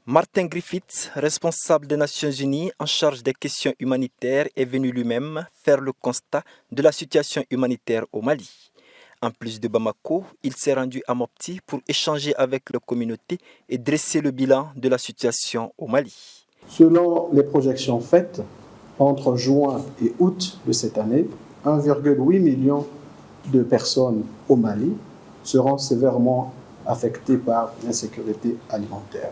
Martin Griffiths, responsable des Nations Unies en charge des questions humanitaires, est venu lui-même faire le constat de la situation humanitaire au Mali. En plus de Bamako, il s'est rendu à Mopti pour échanger avec la communauté et dresser le bilan de la situation au Mali. Selon les projections faites, entre juin et août de cette année, 1,8 million de personnes au Mali seront sévèrement affectées par l'insécurité alimentaire.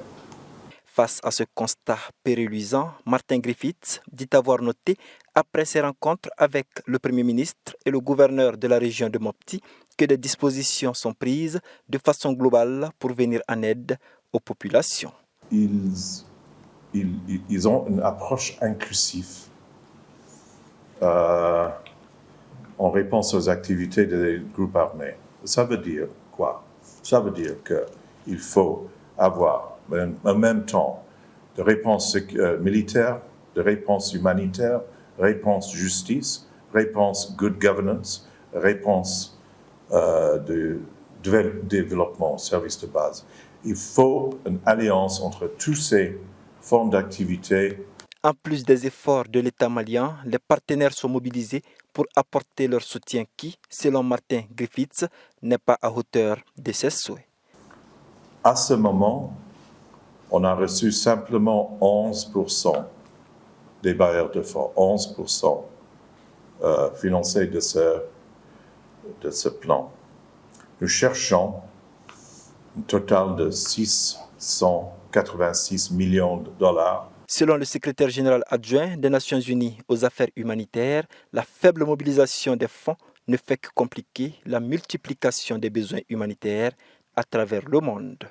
Face à ce constat périluisant, Martin Griffiths dit avoir noté, après ses rencontres avec le Premier ministre et le gouverneur de la région de Mopti, que des dispositions sont prises de façon globale pour venir en aide aux populations. Ils ont une approche inclusive en réponse aux activités des groupes armés. Ça veut dire quoi? Ça veut dire qu'il faut avoir en même temps de réponse militaire, de réponse humanitaire, réponse justice, réponse good governance, réponse de développement, service de base. Il faut une alliance entre toutes ces formes d'activité. En plus des efforts de l'État malien, les partenaires sont mobilisés pour apporter leur soutien qui, selon Martin Griffiths, n'est pas à hauteur de ses souhaits. À ce moment, on a reçu simplement 11% des bailleurs de fonds, 11% financés de ce plan. Nous cherchons un total de 686 millions de dollars. Selon le secrétaire général adjoint des Nations Unies aux affaires humanitaires, la faible mobilisation des fonds ne fait que compliquer la multiplication des besoins humanitaires à travers le monde.